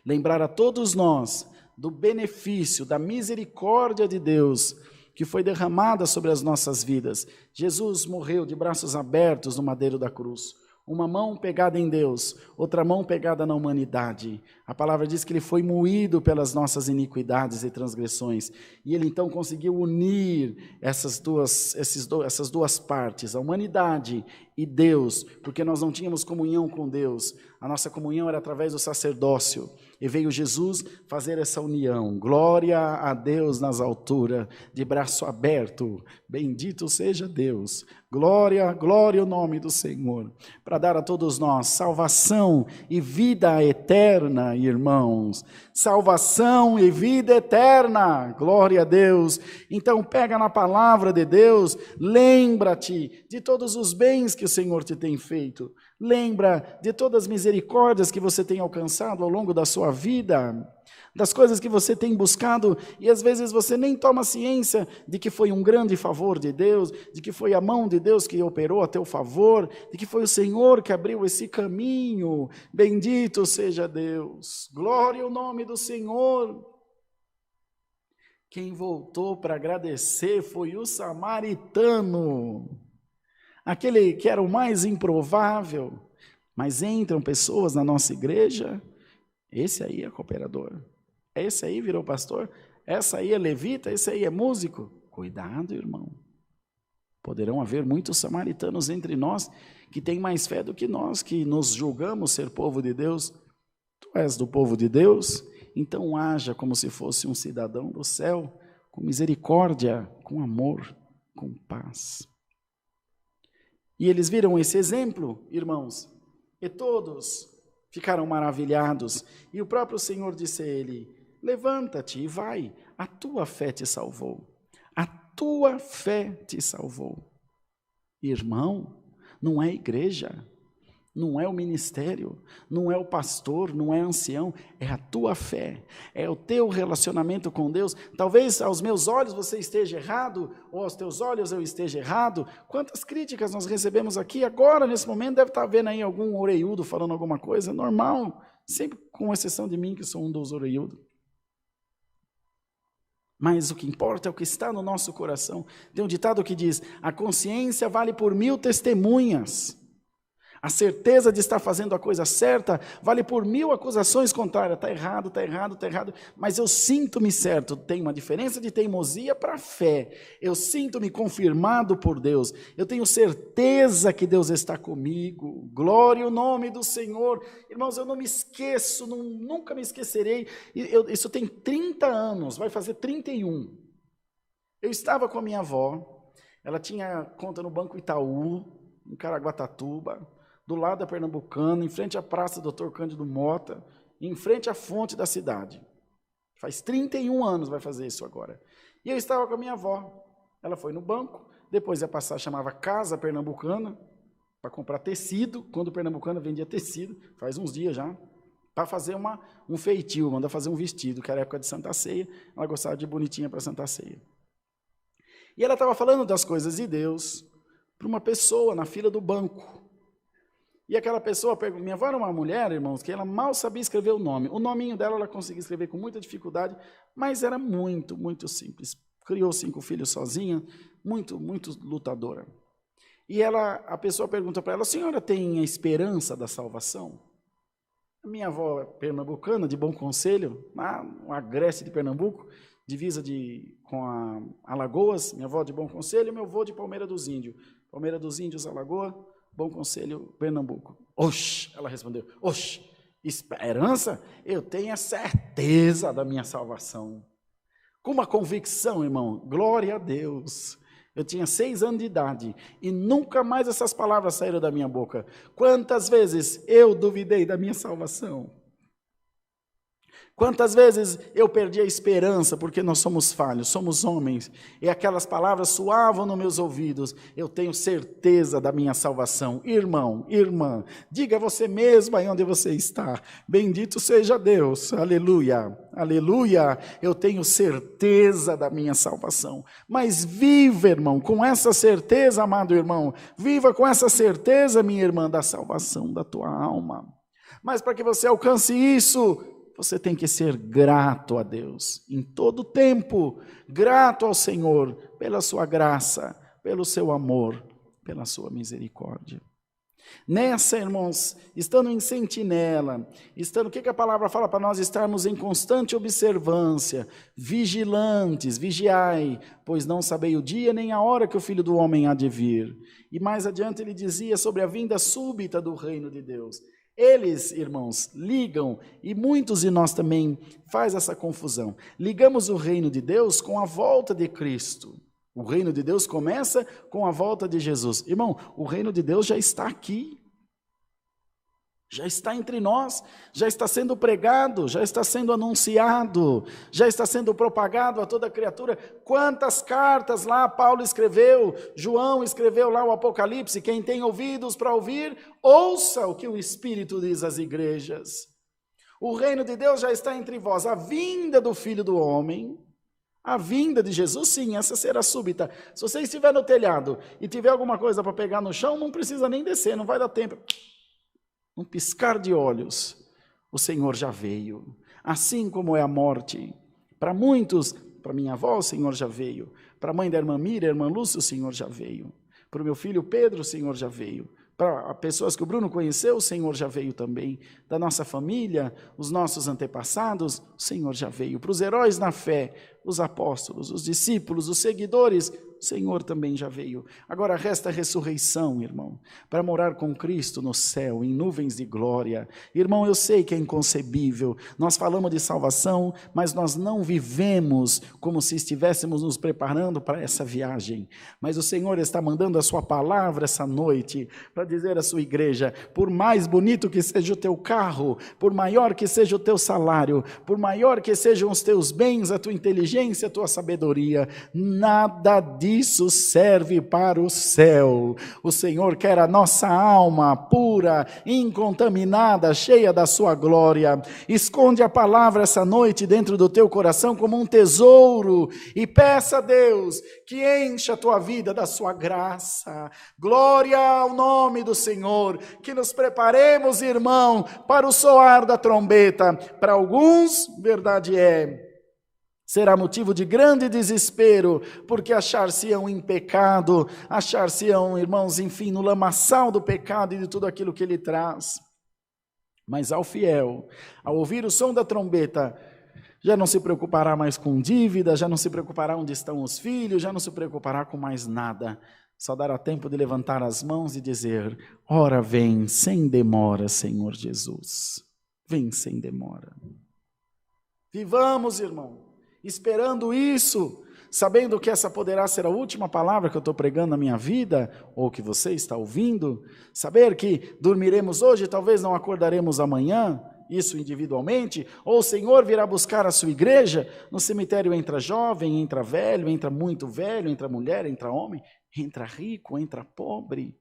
lembrar a todos nós do benefício, da misericórdia de Deus, que foi derramada sobre as nossas vidas. Jesus morreu de braços abertos no madeiro da cruz. Uma mão pegada em Deus, outra mão pegada na humanidade. A palavra diz que ele foi moído pelas nossas iniquidades e transgressões. E ele então conseguiu unir essas duas partes, a humanidade e Deus, porque nós não tínhamos comunhão com Deus. A nossa comunhão era através do sacerdócio. E veio Jesus fazer essa união. Glória a Deus nas alturas, de braço aberto. Bendito seja Deus. Glória, glória ao nome do Senhor. Para dar a todos nós salvação e vida eterna, irmãos. Salvação e vida eterna. Glória a Deus. Então pega na palavra de Deus, lembra-te de todos os bens que o Senhor te tem feito. Lembra de todas as misericórdias que você tem alcançado ao longo da sua vida, das coisas que você tem buscado, e às vezes você nem toma ciência de que foi um grande favor de Deus, de que foi a mão de Deus que operou a teu favor, de que foi o Senhor que abriu esse caminho. Bendito seja Deus, glória ao nome do Senhor. Quem voltou para agradecer foi o samaritano, aquele que era o mais improvável, mas entram pessoas na nossa igreja, esse aí é cooperador, esse aí virou pastor, essa aí é levita, esse aí é músico. Cuidado, irmão, poderão haver muitos samaritanos entre nós, que têm mais fé do que nós, que nos julgamos ser povo de Deus. Tu és do povo de Deus, então haja como se fosse um cidadão do céu, com misericórdia, com amor, com paz. E eles viram esse exemplo, irmãos, e todos ficaram maravilhados. E o próprio Senhor disse a ele: levanta-te e vai, a tua fé te salvou. A tua fé te salvou. Irmão, não é igreja, não é o ministério, não é o pastor, não é ancião, é a tua fé, é o teu relacionamento com Deus. Talvez aos meus olhos você esteja errado, ou aos teus olhos eu esteja errado. Quantas críticas nós recebemos aqui agora, nesse momento, deve estar vendo aí algum orelhudo falando alguma coisa, normal, sempre com exceção de mim, que sou um dos orelhudos. Mas o que importa é o que está no nosso coração. Tem um ditado que diz: a consciência vale por 1000 testemunhas. A certeza de estar fazendo a coisa certa vale por 1000 acusações contrárias. Está errado, está errado, está errado. Mas eu sinto-me certo. Tem uma diferença de teimosia para fé. Eu sinto-me confirmado por Deus. Eu tenho certeza que Deus está comigo. Glória ao nome do Senhor. Irmãos, eu não me esqueço, nunca me esquecerei. Isso tem 30 anos, vai fazer 31. Eu estava com a minha avó. Ela tinha conta no Banco Itaú, em Caraguatatuba, do lado da Pernambucana, em frente à Praça Dr. Cândido Mota, em frente à fonte da cidade. Faz 31 anos vai fazer isso agora. E eu estava com a minha avó. Ela foi no banco, depois ia passar, chamava Casa Pernambucana, para comprar tecido, quando o Pernambucana vendia tecido, faz uns dias já, para fazer um feitio, mandar fazer um vestido, que era época de Santa Ceia, ela gostava de bonitinha para Santa Ceia. E ela estava falando das coisas de Deus para uma pessoa na fila do banco. E aquela pessoa, minha avó era uma mulher, irmãos, que ela mal sabia escrever o nome. O nominho dela ela conseguia escrever com muita dificuldade, mas era muito, muito simples. Criou 5 filhos sozinha, muito, muito lutadora. E a pessoa pergunta para ela: a senhora tem a esperança da salvação? A minha avó é pernambucana, de Bom Conselho, uma Grécia de Pernambuco, divisa com a Alagoas, minha avó de Bom Conselho, meu avô de Palmeira dos Índios. Palmeira dos Índios, Alagoas, Bom Conselho, Pernambuco. Oxe, ela respondeu: oxe, esperança? Eu tenho a certeza da minha salvação. Com uma convicção, irmão, glória a Deus. Eu tinha 6 anos de idade e nunca mais essas palavras saíram da minha boca. Quantas vezes eu duvidei da minha salvação? Quantas vezes eu perdi a esperança, porque nós somos falhos, somos homens, e aquelas palavras soavam nos meus ouvidos: eu tenho certeza da minha salvação. Irmão, irmã, diga a você mesmo aí onde você está: bendito seja Deus, aleluia, aleluia, eu tenho certeza da minha salvação. Mas viva, irmão, com essa certeza, amado irmão, viva com essa certeza, minha irmã, da salvação da tua alma. Mas para que você alcance isso, você tem que ser grato a Deus, em todo tempo, grato ao Senhor, pela sua graça, pelo seu amor, pela sua misericórdia. Nessa, irmãos, estando em sentinela, o que a palavra fala para nós? Estarmos em constante observância, vigilantes, vigiai, pois não sabeis o dia nem a hora que o Filho do Homem há de vir. E mais adiante ele dizia sobre a vinda súbita do reino de Deus. Eles, irmãos, ligam, e muitos de nós também faz essa confusão. Ligamos o reino de Deus com a volta de Cristo. O reino de Deus começa com a volta de Jesus. Irmão, o reino de Deus já está aqui. Já está entre nós, já está sendo pregado, já está sendo anunciado, já está sendo propagado a toda criatura. Quantas cartas lá Paulo escreveu, João escreveu lá o Apocalipse, quem tem ouvidos para ouvir, ouça o que o Espírito diz às igrejas. O reino de Deus já está entre vós, a vinda do Filho do Homem, a vinda de Jesus, sim, essa será súbita. Se você estiver no telhado e tiver alguma coisa para pegar no chão, não precisa nem descer, não vai dar tempo. Um piscar de olhos, o Senhor já veio. Assim como é a morte. Para muitos, para minha avó, o Senhor já veio. Para a mãe da irmã Miriam, a irmã Lúcia, o Senhor já veio. Para o meu filho Pedro, o Senhor já veio. Para pessoas que o Bruno conheceu, o Senhor já veio também. Da nossa família, os nossos antepassados, o Senhor já veio. Para os heróis na fé, os apóstolos, os discípulos, os seguidores, o Senhor também já veio. Agora resta a ressurreição, irmão, para morar com Cristo no céu, em nuvens de glória. Irmão, eu sei que é inconcebível. Nós falamos de salvação, mas nós não vivemos como se estivéssemos nos preparando para essa viagem. Mas o Senhor está mandando a sua palavra essa noite para dizer à sua igreja, por mais bonito que seja o teu carro, por maior que seja o teu salário, por maior que sejam os teus bens, a tua inteligência, a tua sabedoria, nada disso serve para o céu. O Senhor quer a nossa alma pura, incontaminada, cheia da sua glória. Esconde a palavra essa noite dentro do teu coração como um tesouro e peça a Deus que encha a tua vida da sua graça. Glória ao nome do Senhor, que nos preparemos, irmão, para o soar da trombeta. Para alguns, verdade será motivo de grande desespero, porque achar-se-ão em pecado, achar-se-ão, irmãos, enfim, no lamaçal do pecado e de tudo aquilo que ele traz. Mas ao fiel, ao ouvir o som da trombeta, já não se preocupará mais com dívida, já não se preocupará onde estão os filhos, já não se preocupará com mais nada. Só dará tempo de levantar as mãos e dizer, ora vem sem demora, Senhor Jesus. Vem sem demora. Vivamos, irmão, esperando isso, sabendo que essa poderá ser a última palavra que eu estou pregando na minha vida, ou que você está ouvindo, saber que dormiremos hoje, talvez não acordaremos amanhã, isso individualmente, ou o Senhor virá buscar a sua igreja, no cemitério entra jovem, entra velho, entra muito velho, entra mulher, entra homem, entra rico, entra pobre.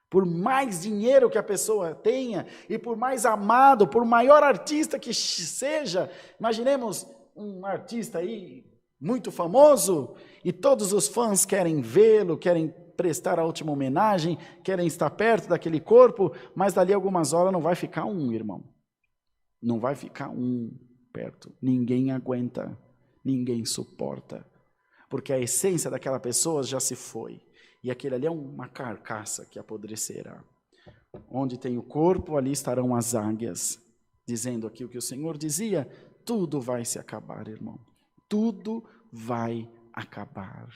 Por mais dinheiro que a pessoa tenha, e por mais amado, por maior artista que seja, imaginemos um artista aí muito famoso, e todos os fãs querem vê-lo, querem prestar a última homenagem, querem estar perto daquele corpo, mas dali a algumas horas não vai ficar um, irmão. Não vai ficar um perto. Ninguém aguenta, ninguém suporta, porque a essência daquela pessoa já se foi, e aquele ali é uma carcaça que apodrecerá. Onde tem o corpo, ali estarão as águias, dizendo aqui o que o Senhor dizia, tudo vai se acabar, irmão. Tudo vai acabar.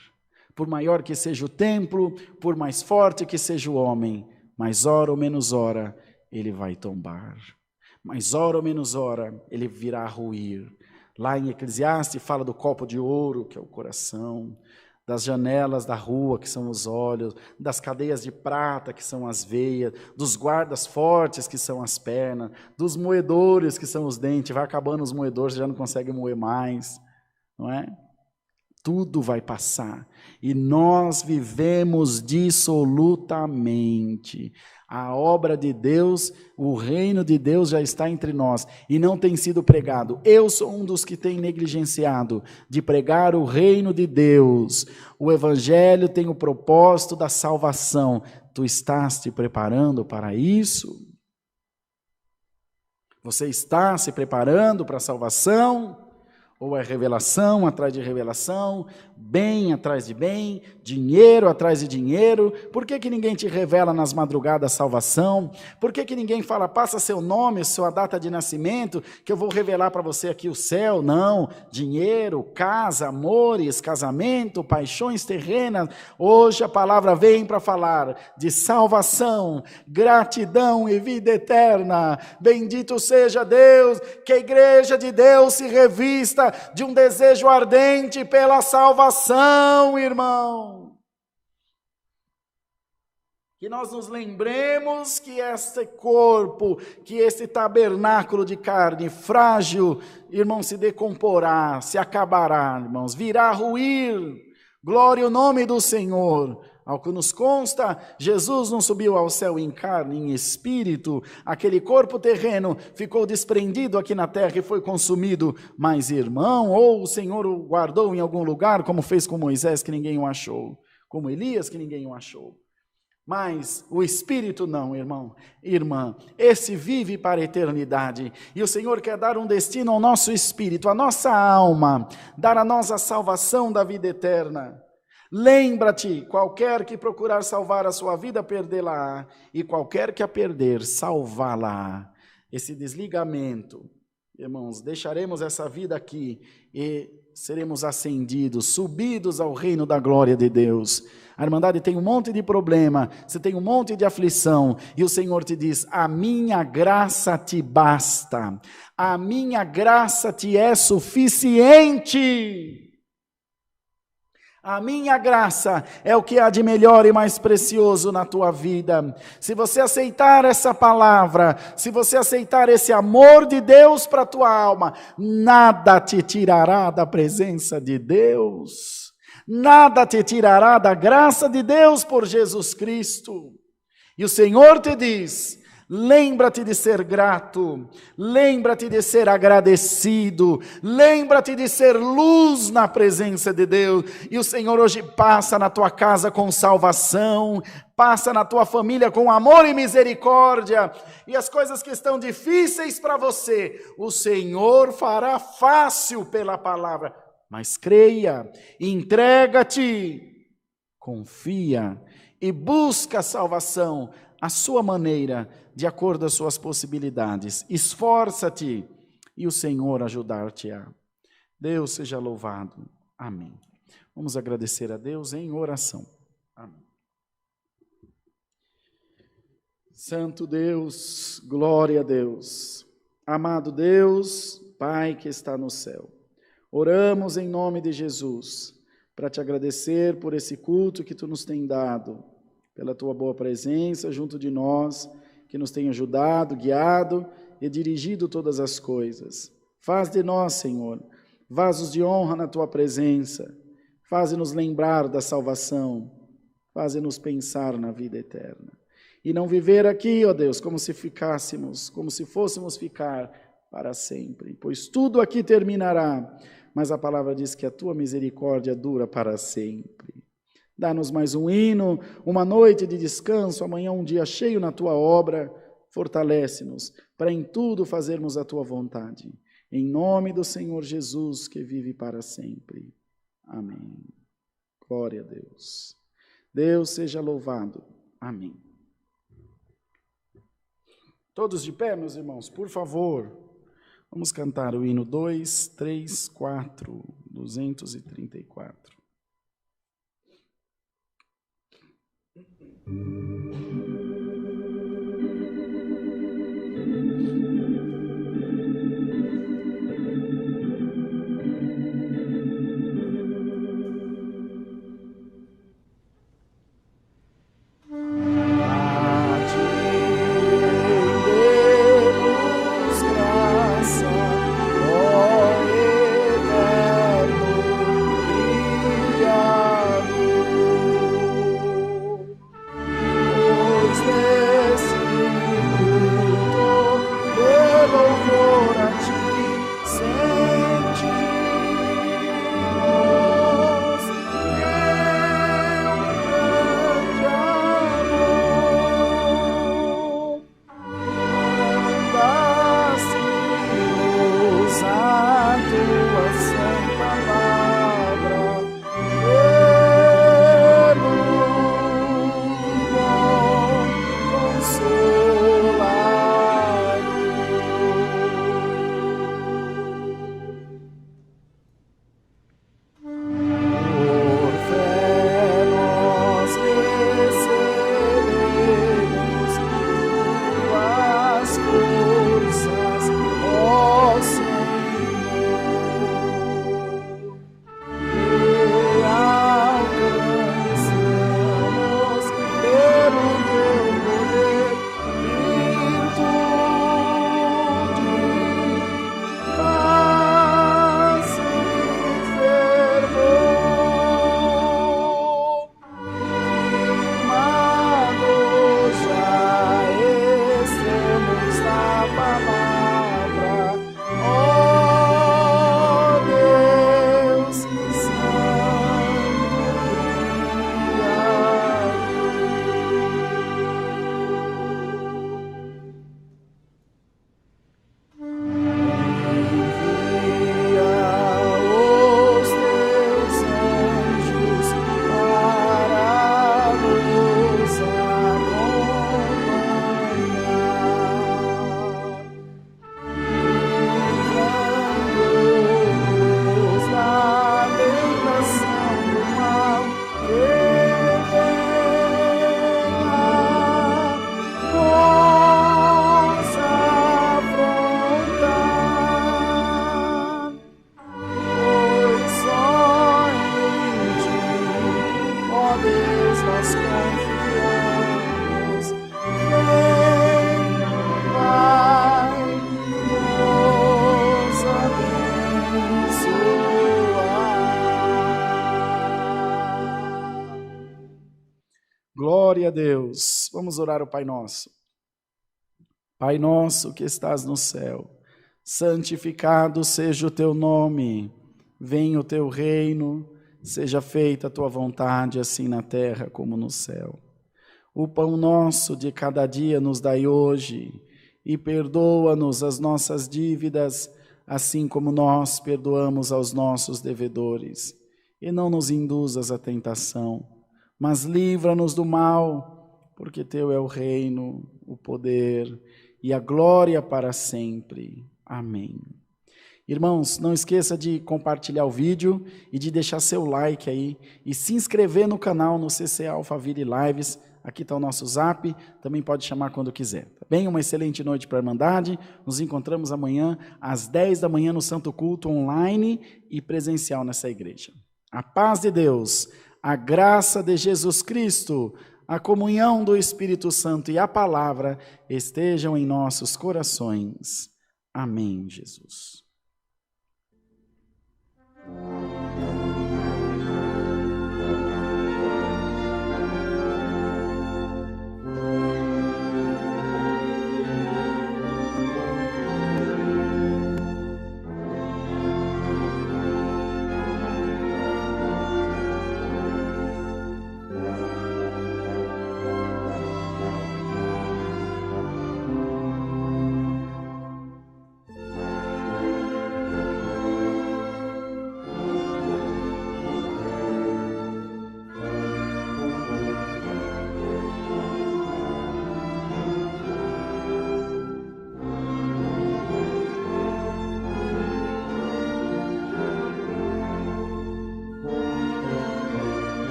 Por maior que seja o templo, por mais forte que seja o homem, mais hora ou menos hora, ele vai tombar. Mais hora ou menos hora, ele virá a ruir. Lá em Eclesiastes fala do copo de ouro, que é o coração, das janelas da rua, que são os olhos, das cadeias de prata, que são as veias, dos guardas fortes, que são as pernas, dos moedores, que são os dentes. Vai acabando os moedores, você já não consegue moer mais, não é? Tudo vai passar, e nós vivemos dissolutamente. A obra de Deus, o reino de Deus já está entre nós, e não tem sido pregado. Eu sou um dos que tem negligenciado de pregar o reino de Deus. O evangelho tem o propósito da salvação. Tu estás te preparando para isso? Você está se preparando para a salvação? Ou é revelação atrás de revelação, bem atrás de bem, dinheiro atrás de dinheiro? Por que ninguém te revela nas madrugadas a salvação? Por que ninguém fala, passa seu nome, sua data de nascimento, que eu vou revelar para você aqui o céu? Não, dinheiro, casa, amores, casamento, paixões terrenas. Hoje a palavra vem para falar de salvação, gratidão e vida eterna. Bendito seja Deus, que a igreja de Deus se revista de um desejo ardente pela salvação, irmão. Que nós nos lembremos que este corpo, que este tabernáculo de carne frágil, irmão, se decomporá, se acabará, irmãos, virá a ruir. Glória ao nome do Senhor. Ao que nos consta, Jesus não subiu ao céu em carne, em espírito. Aquele corpo terreno ficou desprendido aqui na terra e foi consumido. Mas, irmão, ou o Senhor o guardou em algum lugar, como fez com Moisés, que ninguém o achou. Como Elias, que ninguém o achou. Mas o Espírito não, irmão, irmã, esse vive para a eternidade, e o Senhor quer dar um destino ao nosso espírito, à nossa alma, dar a nós a salvação da vida eterna. Lembra-te, qualquer que procurar salvar a sua vida, perdê-la-á, e qualquer que a perder, salvá-la-á. Esse desligamento, irmãos, deixaremos essa vida aqui e seremos ascendidos, subidos ao reino da glória de Deus. A Irmandade tem um monte de problema, você tem um monte de aflição, e o Senhor te diz, a minha graça te basta, a minha graça te é suficiente. A minha graça é o que há de melhor e mais precioso na tua vida. Se você aceitar essa palavra, se você aceitar esse amor de Deus para a tua alma, nada te tirará da presença de Deus. Nada te tirará da graça de Deus por Jesus Cristo. E o Senhor te diz, lembra-te de ser grato, lembra-te de ser agradecido, lembra-te de ser luz na presença de Deus. E o Senhor hoje passa na tua casa com salvação, passa na tua família com amor e misericórdia, e as coisas que estão difíceis para você, o Senhor fará fácil pela palavra. Mas creia, entrega-te, confia e busca a salvação, a sua maneira, de acordo às suas possibilidades. Esforça-te e o Senhor ajudar-te-á. Deus seja louvado. Amém. Vamos agradecer a Deus em oração. Amém. Santo Deus, glória a Deus. Amado Deus, Pai que está no céu. Oramos em nome de Jesus, para te agradecer por esse culto que tu nos tem dado, pela tua boa presença junto de nós, que nos tem ajudado, guiado e dirigido todas as coisas. Faz de nós, Senhor, vasos de honra na tua presença, faze-nos lembrar da salvação, faze-nos pensar na vida eterna. E não viver aqui, ó Deus, como se ficássemos, como se fôssemos ficar para sempre, pois tudo aqui terminará, mas a palavra diz que a tua misericórdia dura para sempre. Dá-nos mais um hino, uma noite de descanso, amanhã um dia cheio na tua obra, fortalece-nos para em tudo fazermos a tua vontade. Em nome do Senhor Jesus, que vive para sempre. Amém. Glória a Deus. Deus seja louvado. Amém. Todos de pé, meus irmãos, por favor. Vamos cantar o hino 234. Vamos orar o Pai Nosso. Pai nosso que estás no céu, santificado seja o teu nome. Venha o teu reino, seja feita a tua vontade, assim na terra como no céu. O pão nosso de cada dia nos dai hoje, e perdoa-nos as nossas dívidas, assim como nós perdoamos aos nossos devedores. E não nos induzas à tentação, mas livra-nos do mal, porque teu é o reino, o poder e a glória para sempre. Amém. Irmãos, não esqueça de compartilhar o vídeo e de deixar seu like aí e se inscrever no canal no CCA Alphaville Lives. Aqui está o nosso zap, também pode chamar quando quiser. Tá bem? Uma excelente noite para a Irmandade. Nos encontramos amanhã às 10 da manhã no Santo Culto online e presencial nessa igreja. A paz de Deus, a graça de Jesus Cristo, a comunhão do Espírito Santo e a palavra estejam em nossos corações. Amém, Jesus.